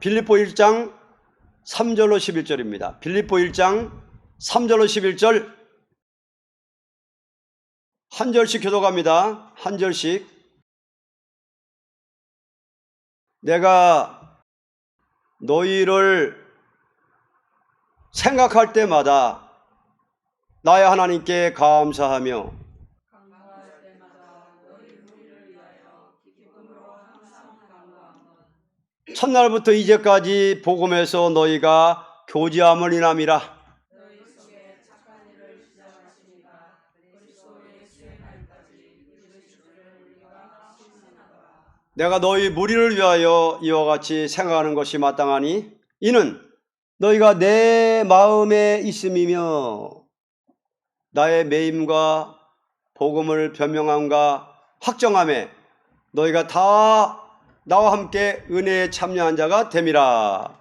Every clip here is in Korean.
빌립보 1장 3절로 11절입니다. 빌립보 1장 3절로 11절 한 절씩 교독합니다. 한 절씩. 내가 너희를 생각할 때마다 나의 하나님께 감사하며 첫날부터 이제까지 복음에서 너희가 교제함을 인함이라. 내가 너희 무리를 위하여 이와 같이 생각하는 것이 마땅하니 이는 너희가 내 마음에 있음이며 나의 매임과 복음을 변명함과 확정함에 너희가 다 나와 함께 은혜에 참여한 자가 됨이라.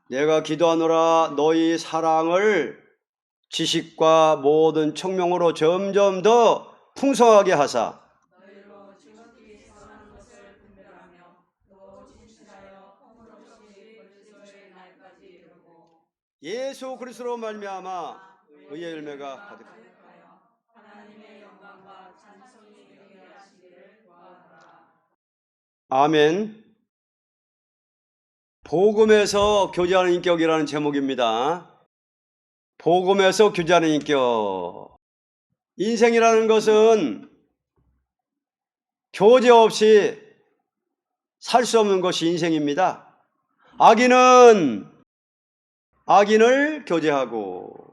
내가 기도하노라 너희 사랑을 지식과 모든 총명으로 점점 더 풍성하게 하사 예수 그리스도로 말미암아 의의 열매가 가득하여 아멘. 복음에서 교제하는 인격이라는 제목입니다. 복음에서 교제하는 인격. 인생이라는 것은 교제 없이 살 수 없는 것이 인생입니다. 악인을 교제하고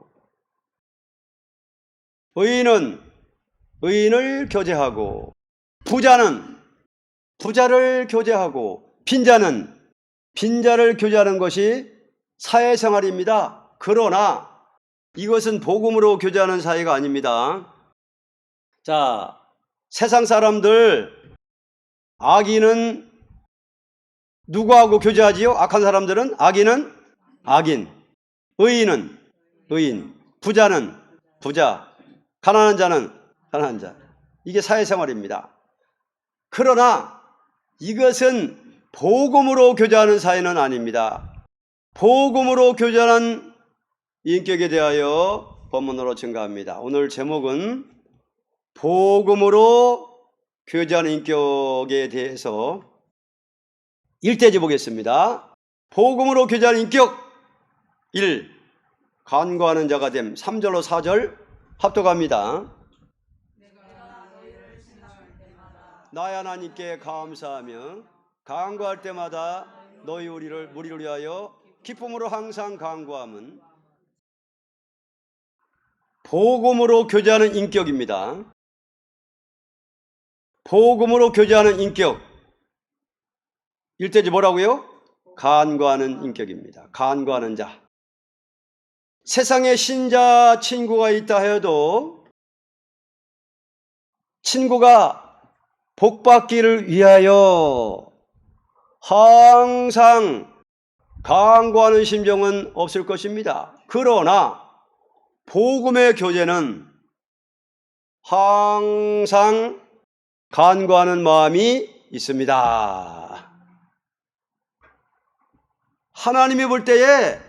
의인을 교제하고 부자는 부자를 교제하고 빈자를 교제하는 것이 사회생활입니다. 그러나 이것은 복음으로 교제하는 사이가 아닙니다. 자, 세상 사람들 악인은 누구하고 교제하지요? 악한 사람들은 악인, 의인은 의인, 부자는 부자, 가난한 자는 가난한 자. 이게 사회생활입니다. 그러나 이것은 복음으로 교제하는 사이는 아닙니다. 복음으로 교제하는 인격에 대하여 본문으로 증가합니다. 오늘 제목은 복음으로 교제하는 인격에 대해서 1대지 보겠습니다. 복음으로 교제하는 인격 1. 간구하는 자가 됨. 3절로 4절 합독합니다. 나의 하나님께 감사하며 간구할 때마다 너희 무리를 위하여 기쁨으로 항상 간구함은 복음으로 교제하는 인격입니다. 복음으로 교제하는 인격. 1대지 뭐라고요? 간구하는 인격입니다. 간구하는 자. 세상에 신자 친구가 있다 해도 친구가 복받기를 위하여 항상 간구하는 심정은 없을 것입니다. 그러나 복음의 교제는 항상 간구하는 마음이 있습니다. 하나님이 볼 때에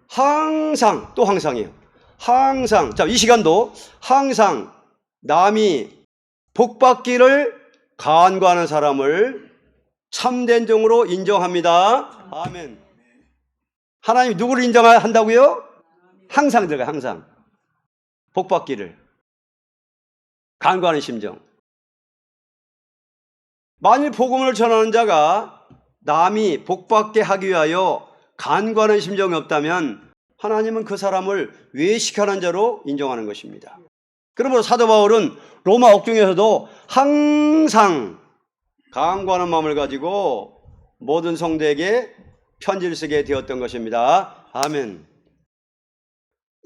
항상, 또 항상이에요. 항상, 자, 이 시간도 항상 남이 복받기를 간구하는 사람을 참된 종으로 인정합니다. 아멘. 하나님이 누구를 인정한다고요? 항상 들어가요. 항상. 복받기를 간구하는 심정. 만일 복음을 전하는 자가 남이 복받게 하기 위하여 간구하는 심정이 없다면 하나님은 그 사람을 외식하는 자로 인정하는 것입니다. 그러므로 사도 바울은 로마 옥중에서도 항상 간구하는 마음을 가지고 모든 성도에게 편지를 쓰게 되었던 것입니다. 아멘.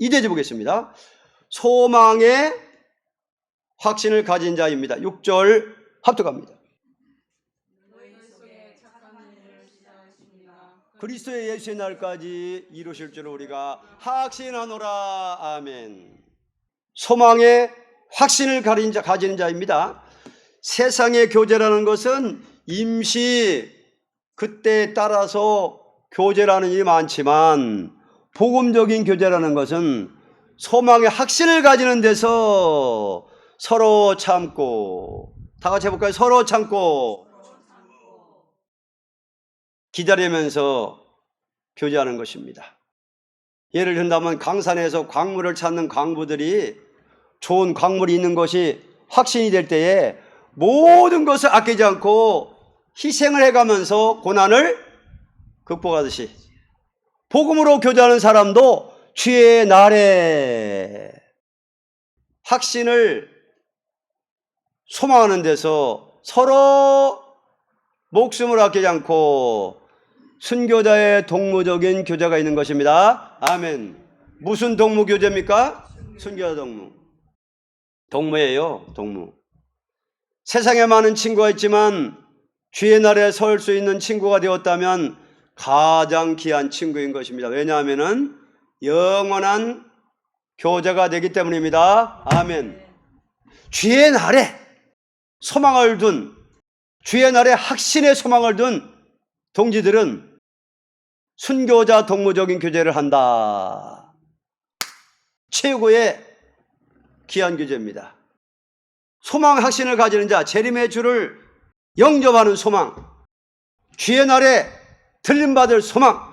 2대지 보겠습니다. 소망의 확신을 가진 자입니다. 6절 합독합니다. 그리스도의 예수의 날까지 이루실 줄 우리가 확신하노라. 아멘. 소망의 확신을 가지는 자입니다. 세상의 교제라는 것은 임시 그때에 따라서 교제라는 일이 많지만 복음적인 교제라는 것은 소망의 확신을 가지는 데서 서로 참고, 다 같이 해볼까요? 서로 참고 기다리면서 교제하는 것입니다. 예를 든다면 강산에서 광물을 찾는 광부들이 좋은 광물이 있는 것이 확신이 될 때에 모든 것을 아끼지 않고 희생을 해가면서 고난을 극복하듯이 복음으로 교제하는 사람도 주의 날에 확신을 소망하는 데서 서로 목숨을 아끼지 않고 순교자의 동무적인 교제가 있는 것입니다. 아멘. 무슨 동무 교제입니까? 순교자 동무. 동무예요. 동무. 세상에 많은 친구가 있지만 주의 날에 설 수 있는 친구가 되었다면 가장 귀한 친구인 것입니다. 왜냐하면 영원한 교제가 되기 때문입니다. 아멘. 주의 날에 소망을 둔, 주의 날에 확신의 소망을 둔 동지들은 순교자 동무적인 교제를 한다. 최고의 귀한 교제입니다. 소망 확신을 가지는 자, 재림의 주를 영접하는 소망, 주의 날에 들림받을 소망,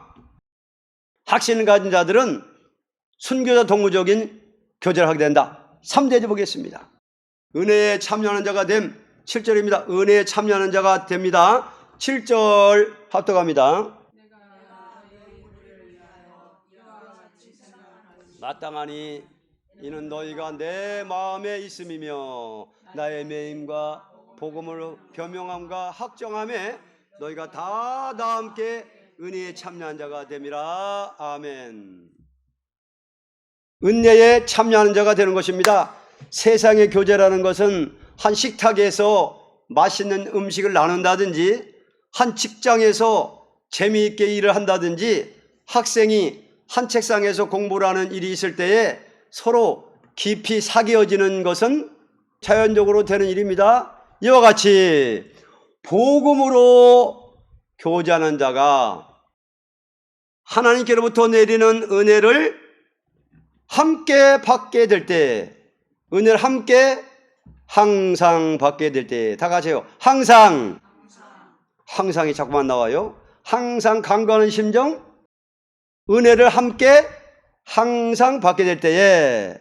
확신을 가진 자들은 순교자 동무적인 교제를 하게 된다. 3대지 보겠습니다. 은혜에 참여하는 자가 됨. 7절입니다. 은혜에 참여하는 자가 됩니다. 7절 합독합니다. 마땅하니 이는 너희가 내 마음에 있음이며 나의 매임과 복음을 변명함과 확정함에 너희가 다 함께 은혜에 참여한 자가 됨이라. 아멘. 은혜에 참여하는 자가 되는 것입니다. 세상의 교제라는 것은 한 식탁에서 맛있는 음식을 나눈다든지, 한 직장에서 재미있게 일을 한다든지, 학생이 한 책상에서 공부를 하는 일이 있을 때에 서로 깊이 사귀어지는 것은 자연적으로 되는 일입니다. 이와 같이 복음으로 교제하는 자가 하나님께로부터 내리는 은혜를 함께 받게 될 때, 은혜를 함께 항상 받게 될 때, 다 같이 해요. 항상. 항상이 자꾸만 나와요. 항상 간구하는 심정, 은혜를 함께 항상 받게 될 때에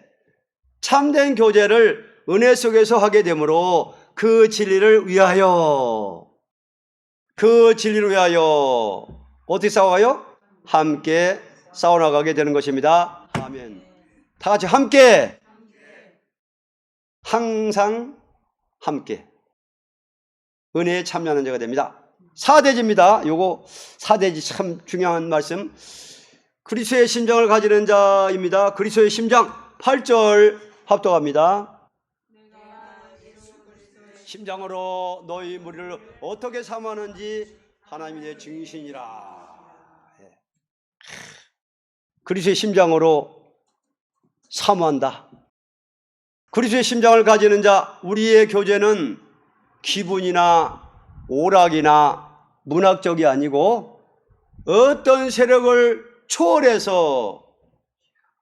참된 교제를 은혜 속에서 하게 되므로 그 진리를 위하여 어떻게 싸워가요? 함께 싸워나가게 되는 것입니다. 아멘. 다 같이 함께, 항상 함께 은혜에 참여하는 자가 됩니다. 4대지입니다. 요거 4대지 참 중요한 말씀. 그리스도의 심장을 가지는 자입니다. 그리스도의 심장 8절 합독합니다. 심장으로 너희 무리를 어떻게 사모하는지 하나님이 내 증신이라. 그리스도의 심장으로 사모한다. 그리스도의 심장을 가지는 자, 우리의 교제는 기분이나 오락이나 문학적이 아니고 어떤 세력을 초월해서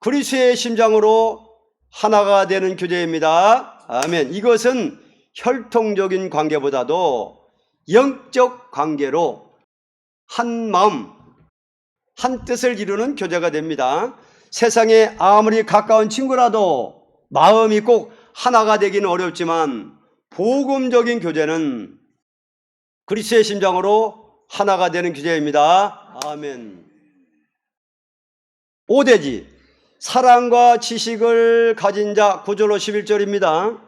그리스도의 심장으로 하나가 되는 교제입니다. 아멘. 이것은 혈통적인 관계보다도 영적 관계로 한 마음, 한 뜻을 이루는 교제가 됩니다. 세상에 아무리 가까운 친구라도 마음이 꼭 하나가 되기는 어렵지만 복음적인 교제는 그리스도의 심장으로 하나가 되는 교제입니다. 아멘. 5대지 사랑과 지식을 가진 자 9절로 11절입니다.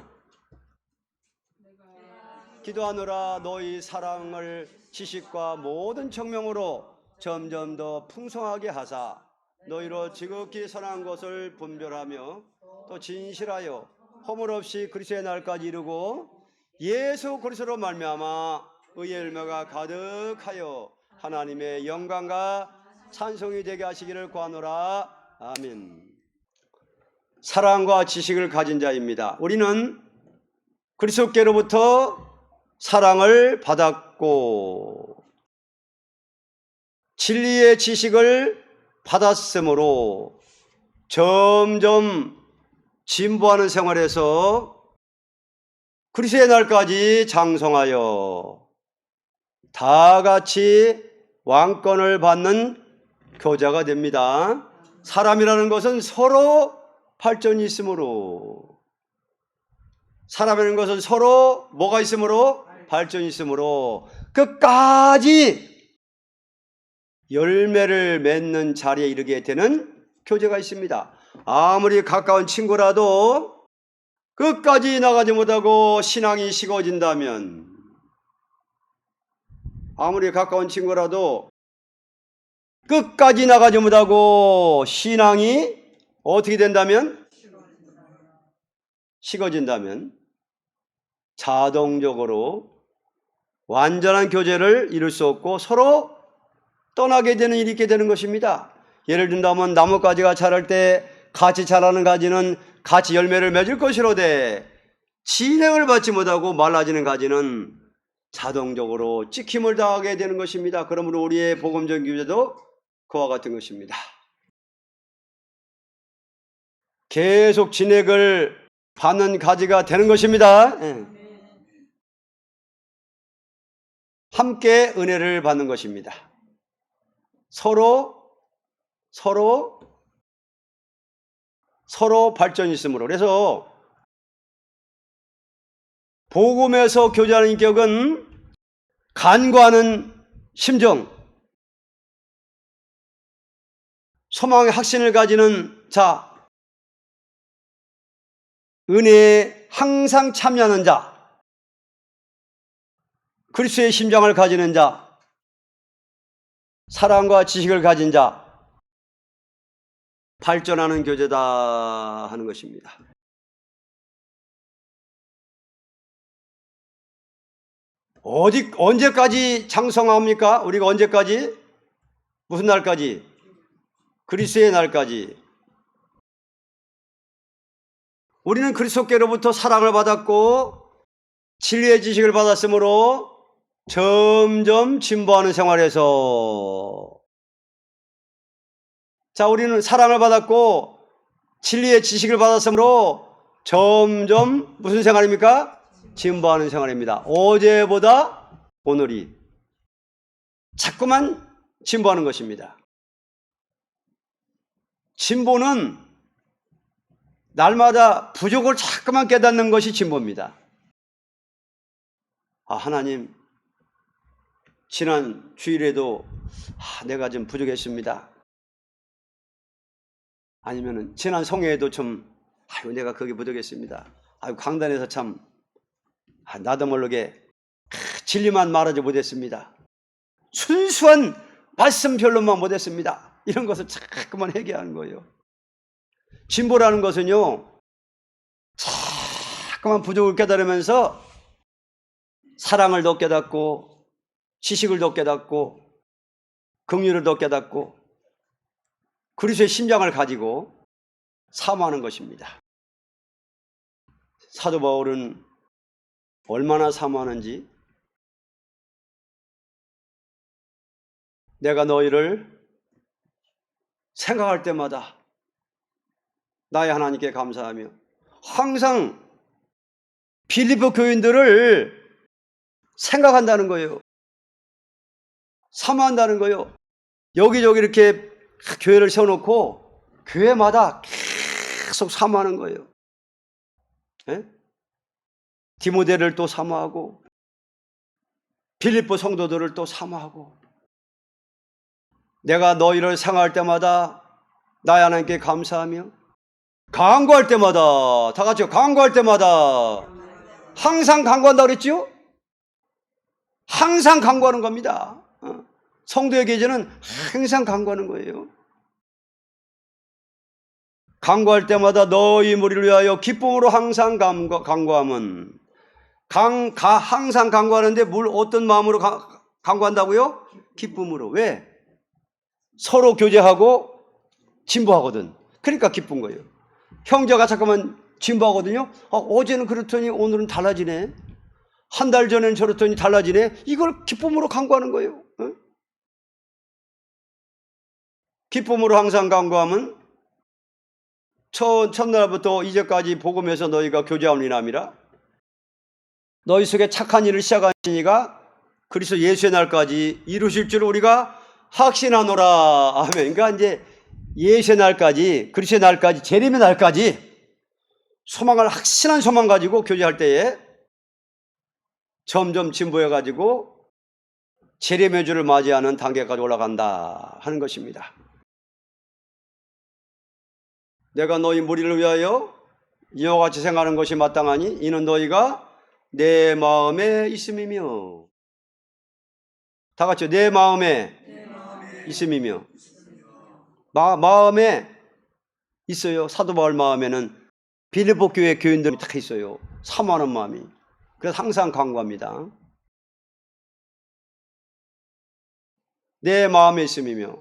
기도하노라 너희 사랑을 지식과 모든 청명으로 점점 더 풍성하게 하사 너희로 지극히 선한 것을 분별하며 또 진실하여 허물 없이 그리스도의 날까지 이루고 예수 그리스도로 말미암아 의의 열매가 가득하여 하나님의 영광과 찬송이 되게 하시기를 구하노라. 아멘. 사랑과 지식을 가진 자입니다. 우리는 그리스도께로부터 사랑을 받았고 진리의 지식을 받았으므로 점점 진보하는 생활에서 그리스도의 날까지 장성하여 다 같이 왕권을 받는 교자가 됩니다. 사람이라는 것은 서로 발전이 있으므로, 사람이라는 것은 서로 뭐가 있으므로? 발전이 있으므로 끝까지 열매를 맺는 자리에 이르게 되는 교제가 있습니다. 아무리 가까운 친구라도 끝까지 나가지 못하고 신앙이 식어진다면, 아무리 가까운 친구라도 끝까지 나가지 못하고 신앙이 어떻게 된다면? 식어진다면 자동적으로 완전한 교제를 이룰 수 없고 서로 떠나게 되는 일이 있게 되는 것입니다. 예를 든다면 나뭇가지가 자랄 때 같이 자라는 가지는 같이 열매를 맺을 것이로되 진행을 받지 못하고 말라지는 가지는 자동적으로 찍힘을 당하게 되는 것입니다. 그러므로 우리의 복음적 교제도 그와 같은 것입니다. 계속 진액을 받는 가지가 되는 것입니다. 함께 은혜를 받는 것입니다. 서로 발전이 있으므로. 그래서 복음에서 교제하는 인격은 간구하는 심정, 소망의 확신을 가지는 자, 은혜에 항상 참여하는 자, 그리스도의 심장을 가지는 자, 사랑과 지식을 가진 자, 발전하는 교제다 하는 것입니다. 언제까지 장성합니까? 우리가 언제까지? 무슨 날까지? 그리스도의 날까지. 우리는 그리스도께로부터 사랑을 받았고 진리의 지식을 받았으므로 점점 진보하는 생활에서, 자, 우리는 사랑을 받았고 진리의 지식을 받았으므로 점점 무슨 생활입니까? 진보하는 생활입니다. 어제보다 오늘이 자꾸만 진보하는 것입니다. 진보는 날마다 부족을 자꾸만 깨닫는 것이 진보입니다. 아, 하나님, 지난 주일에도 내가 좀 부족했습니다. 아니면은 지난 성회에도 좀 내가 거기 부족했습니다. 강단에서 참 나도 모르게 진리만 말하지 못했습니다. 순수한 말씀 변론만 못했습니다. 이런 것을 자꾸만 회개하는 거예요. 진보라는 것은요, 자꾸만 부족을 깨달으면서 사랑을 더 깨닫고 지식을 더 깨닫고 긍휼을 더 깨닫고 그리스도의 심장을 가지고 사모하는 것입니다. 사도 바울은 얼마나 사모하는지, 내가 너희를 생각할 때마다 나의 하나님께 감사하며 항상 빌립보 교인들을 생각한다는 거예요. 사모한다는 거예요. 여기저기 이렇게 교회를 세워놓고 교회마다 계속 사모하는 거예요. 디모데를 또 사모하고 빌립보 성도들을 또 사모하고, 내가 너희를 생각할 때마다 나의 하나님께 감사하며 간구할 때마다, 다 같이요, 간구할 때마다, 항상 간구한다고 그랬죠? 항상 간구하는 겁니다. 성도의 계제는 항상 간구하는 거예요. 간구할 때마다 너희 무리를 위하여 기쁨으로 항상 간구함은, 항상 간구하는데 어떤 마음으로 간구한다고요? 기쁨으로. 왜? 서로 교제하고 진보하거든. 그러니까 기쁜 거예요. 형제가 잠깐만 진보하거든요. 어제는 그렇더니 오늘은 달라지네. 한 달 전에는 저렇더니 달라지네. 이걸 기쁨으로 간구하는 거예요. 어? 기쁨으로 항상 간구하면 첫날부터 이제까지 복음에서 너희가 교제함이람이라. 너희 속에 착한 일을 시작하시니가 그리스도 예수의 날까지 이루실 줄 우리가 확신하노라. 아멘. 그러니까 이제 예수의 날까지, 그리스도의 날까지, 재림의 날까지 소망을, 확신한 소망 가지고 교제할 때에 점점 진보해 가지고 재림의 주를 맞이하는 단계까지 올라간다 하는 것입니다. 내가 너희 무리를 위하여 이와 같이 생각하는 것이 마땅하니 이는 너희가 내 마음에 있음이며. 다 같이 내 마음에 있음이며. 마음에 있어요. 사도 바울 마음에는 빌립보 교회 교인들이 다 있어요. 사모하는 마음이. 그래서 항상 간구합니다. 내 마음에 있음이며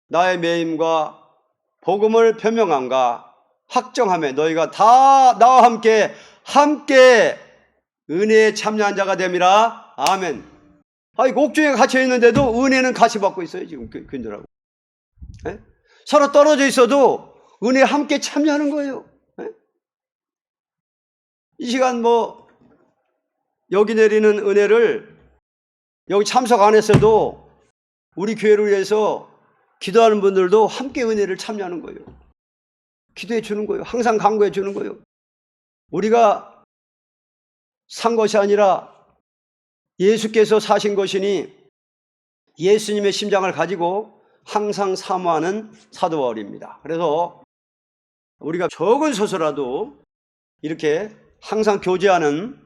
나의 매임과 복음을 표명함과 확정함에 너희가 다 나와 함께 은혜에 참여한 자가 됨이라. 아멘. 옥중에 갇혀 있는데도 은혜는 같이 받고 있어요. 지금 교인들하고. 서로 떨어져 있어도 은혜에 함께 참여하는 거예요. 이 시간 여기 내리는 은혜를 여기 참석 안 했어도 우리 교회를 위해서 기도하는 분들도 함께 은혜를 참여하는 거예요. 기도해 주는 거예요. 항상 간구해 주는 거예요. 우리가 산 것이 아니라 예수께서 사신 것이니 예수님의 심장을 가지고 항상 사모하는 사도 바울입니다. 그래서 우리가 적은 소서라도 이렇게 항상 교제하는,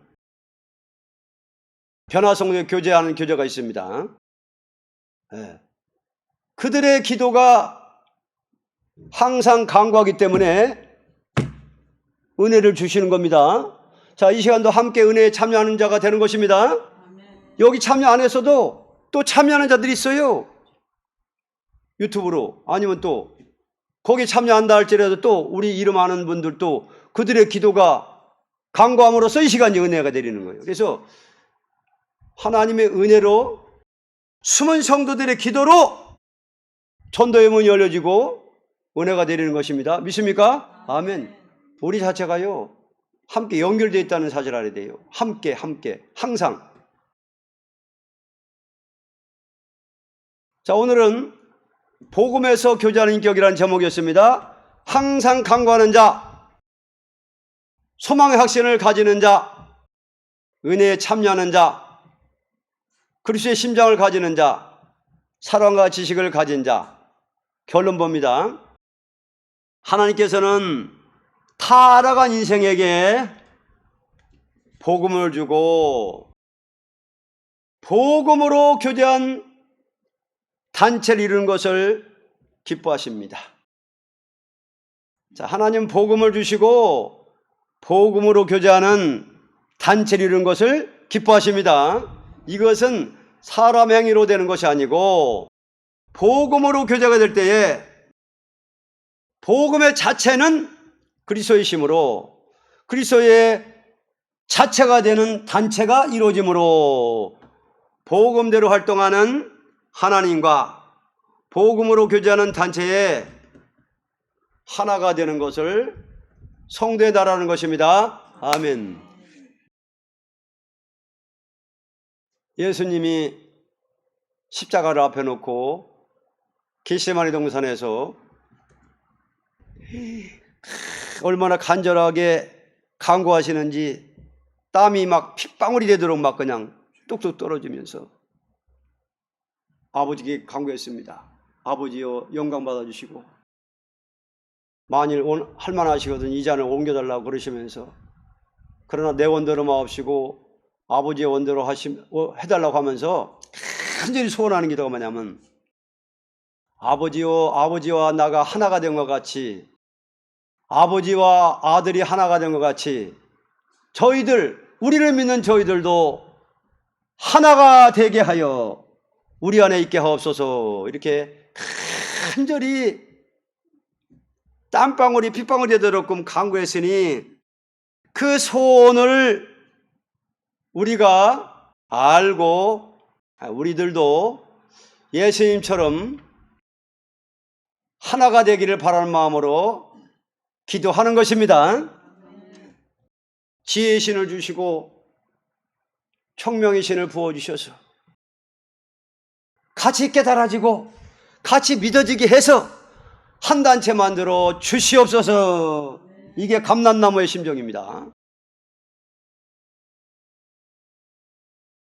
변화성도에 교제하는 교제가 있습니다. 그들의 기도가 항상 간구하기 때문에 은혜를 주시는 겁니다. 자, 이 시간도 함께 은혜에 참여하는 자가 되는 것입니다. 여기 참여 안 했어도 또 참여하는 자들이 있어요. 유튜브로. 아니면 또 거기 참여한다 할지라도 또 우리 이름 아는 분들도 그들의 기도가 간구함으로써 이 시간이 은혜가 되리는 거예요. 그래서 하나님의 은혜로 숨은 성도들의 기도로 전도의 문이 열려지고 은혜가 되리는 것입니다. 믿습니까? 아멘. 우리 자체가요 함께 연결되어 있다는 사실을 알아야 돼요. 함께 항상. 자, 오늘은 복음에서 교제하는 인격이라는 제목이었습니다. 항상 간구하는 자, 소망의 확신을 가지는 자, 은혜에 참여하는 자, 그리스도의 심장을 가지는 자, 사랑과 지식을 가진 자. 결론 봅니다. 하나님께서는 타락한 인생에게 복음을 주고 복음으로 교제한 단체를 이루는 것을 기뻐하십니다. 자, 하나님 복음을 주시고 복음으로 교제하는 단체를 이루는 것을 기뻐하십니다. 이것은 사람 행위로 되는 것이 아니고 복음으로 교제가 될 때에 복음의 자체는 그리스도의 힘으로 그리스도의 자체가 되는 단체가 이루어지므로 복음대로 활동하는 하나님과 복음으로 교제하는 단체에 하나가 되는 것을 성도의 나라는 것입니다. 아멘. 예수님이 십자가를 앞에 놓고 겟세마네 동산에서 얼마나 간절하게 간구하시는지 땀이 막 핏방울이 되도록 막 그냥 뚝뚝 떨어지면서 아버지께 간구했습니다. 아버지여 영광 받아주시고 만일 할만하시거든 이 잔을 옮겨달라고 그러시면서 그러나 내 원대로 마옵시고 아버지의 원대로 해달라고 하면서 간절히 소원하는 기도가 뭐냐면 아버지여 아버지와 나가 하나가 된 것 같이 아버지와 아들이 하나가 된 것 같이 우리를 믿는 저희들도 하나가 되게 하여 우리 안에 있게 하옵소서. 이렇게 간절히 땀방울이 핏방울이 되도록끔 간구했으니 그 소원을 우리가 알고 우리들도 예수님처럼 하나가 되기를 바라는 마음으로 기도하는 것입니다. 지혜의 신을 주시고 총명의 신을 부어주셔서 같이 깨달아지고 같이 믿어지게 해서 한 단체 만들어 주시옵소서. 이게 감람나무의 심정입니다.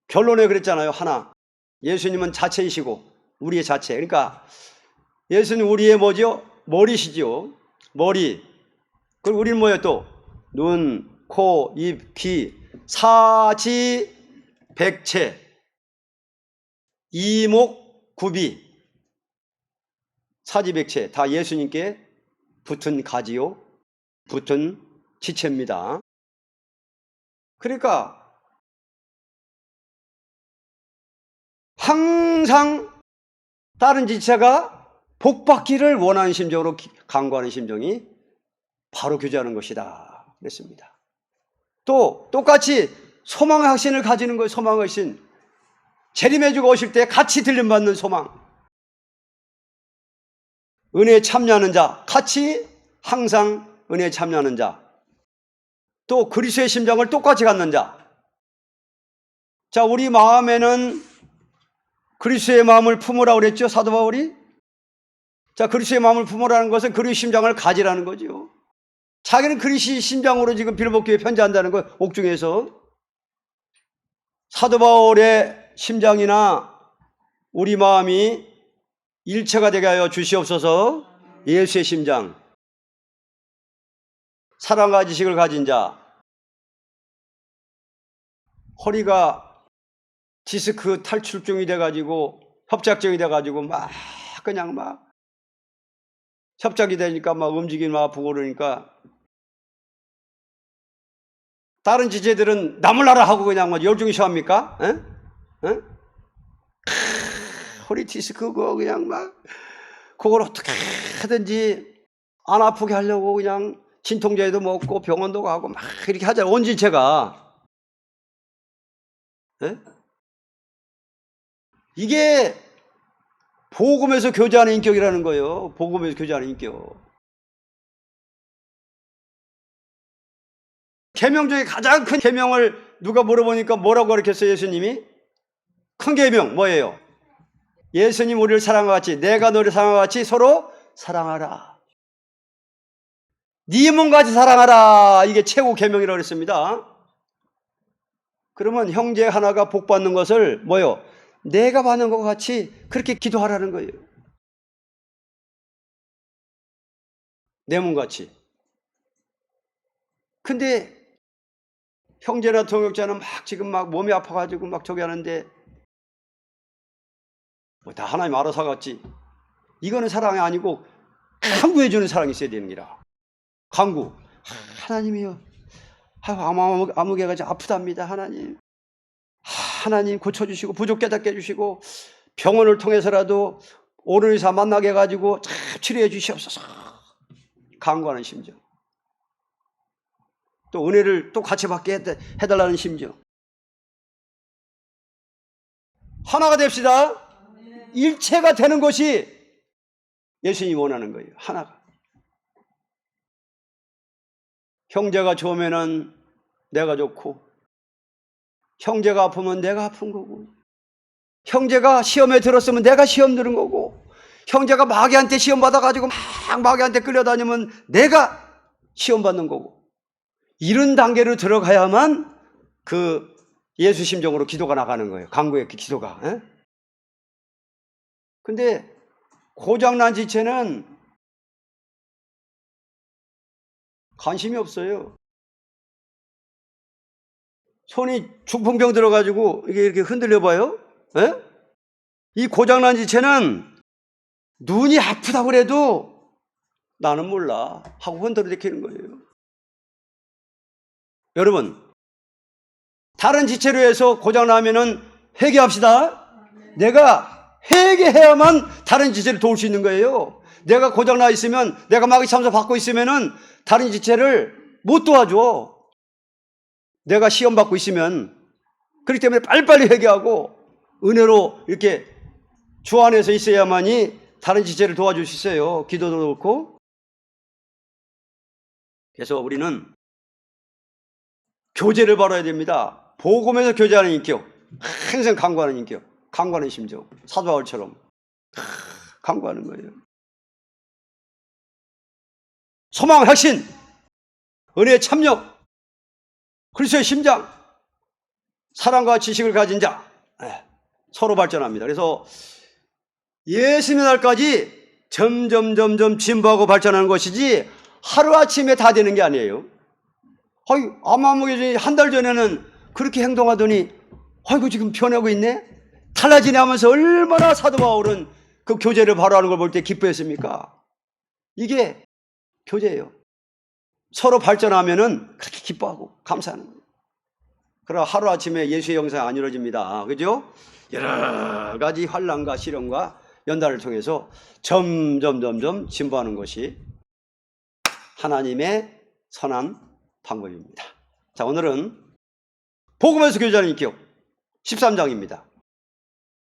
결론에 그랬잖아요. 하나. 예수님은 자체이시고 우리의 자체. 그러니까 예수는 우리의 뭐죠? 머리시죠. 머리. 그리고 우리는 뭐예요 또? 눈, 코, 입, 귀, 사지, 백체, 이목, 구비, 사지백체 다 예수님께 붙은 가지요, 붙은 지체입니다. 그러니까 항상 다른 지체가 복받기를 원하는 심정으로 간구하는 심정이 바로 교제하는 것이다 그랬습니다. 또 똑같이 소망의 확신을 가지는 거예요. 소망의 확신. 재림해주고 오실 때 같이 들림받는 소망. 은혜에 참여하는 자, 같이 항상 은혜에 참여하는 자. 또 그리스도의 심장을 똑같이 갖는 자. 자, 우리 마음에는 그리스도의 마음을 품으라고 그랬죠, 사도 바울이? 자, 그리스도의 마음을 품으라는 것은 그리스도의 심장을 가지라는 거죠. 자기는 그리스도의 심장으로 지금 빌립보교회에 편지한다는 거예요, 옥중에서. 사도 바울의 심장이나 우리 마음이 일체가 되게 하여 주시옵소서. 예수의 심장. 사랑과 지식을 가진 자. 허리가 디스크 탈출증이 돼가지고 협착증이 돼가지고 막 그냥 막 협착이 되니까 막 움직이기 막 아프고 그러니까 다른 지체들은 나물나라 하고 그냥 뭐 열중히 쉬합니까? 허리 디스크 그거 그냥 막 그걸 어떻게 하든지 안 아프게 하려고 그냥 진통제도 먹고 병원도 가고 막 이렇게 하잖아요. 온 지체가. 이게 복음에서 교제하는 인격이라는 거예요. 복음에서 교제하는 인격. 계명 중에 가장 큰 계명을 누가 물어보니까 뭐라고 가르쳤어요, 예수님이? 큰 계명 뭐예요? 예수님 우리를 사랑과 같이 내가 너를 사랑과 같이 서로 사랑하라. 네 몸같이 사랑하라. 이게 최고 계명이라고 그랬습니다. 그러면 형제 하나가 복 받는 것을 뭐요? 내가 받는 것과 같이 그렇게 기도하라는 거예요. 내 몸같이. 근데 형제나 동역자는 막 지금 막 몸이 아파가지고 막 저기 하는데 뭐 다 하나님 알아서 하겠지. 이거는 사랑이 아니고 간구해주는 사랑이 있어야 되는 거라. 간구. 하나님이요. 아무개가 아프답니다. 하나님. 하나님 고쳐주시고 부족 깨닫게 해주시고 병원을 통해서라도 옳은 의사 만나게 해가지고 잘 치료해 주시옵소서. 간구하는 심정. 또 은혜를 또 같이 받게 해달라는 심정. 하나가 됩시다. 일체가 되는 것이 예수님이 원하는 거예요. 하나가. 형제가 좋으면은 내가 좋고 형제가 아프면 내가 아픈 거고 형제가 시험에 들었으면 내가 시험 들은 거고 형제가 마귀한테 시험 받아가지고 막 마귀한테 끌려다니면 내가 시험 받는 거고 이런 단계로 들어가야만 그 예수 심정으로 기도가 나가는 거예요. 간구의 기도가. 근데 고장난 지체는 관심이 없어요. 손이 중풍병 들어가지고 이게 이렇게 흔들려 봐요. 이 고장난 지체는 눈이 아프다고 그래도 나는 몰라 하고 흔들어대키는 거예요. 여러분, 다른 지체로 해서 고장나면은 회개합시다. 내가 회개해야만 다른 지체를 도울 수 있는 거예요. 내가 고장나 있으면, 내가 마귀 참소 받고 있으면은 다른 지체를 못 도와줘. 내가 시험 받고 있으면. 그렇기 때문에 빨리빨리 회개하고 은혜로 이렇게 주 안에서 있어야만이 다른 지체를 도와줄 수 있어요. 기도도 그렇고. 그래서 우리는 교제를 바라야 됩니다. 복음에서 교제하는 인격, 항상 강구하는 인격, 강구하는 심정, 사도 바울처럼 강구하는 거예요. 소망, 확신, 은혜의 참력, 그리스도의 심장, 사랑과 지식을 가진 자, 서로 발전합니다. 그래서 예수님의 날까지 점점 진보하고 발전하는 것이지 하루아침에 다 되는 게 아니에요. 아마무게 한 달 전에는 그렇게 행동하더니 아이고 지금 변하고 있네? 달라지네 하면서 얼마나 사도 바울은 그 교제를 바로하는 걸 볼 때 기뻐했습니까? 이게 교제예요. 서로 발전하면은 그렇게 기뻐하고 감사하는 거예요. 그러나 하루아침에 예수의 영상이 안 이루어집니다. 그죠? 여러 가지 환난과 시련과 연단을 통해서 점점 진보하는 것이 하나님의 선한 방법입니다. 자, 오늘은 복음에서 교제하는 인격 13장입니다.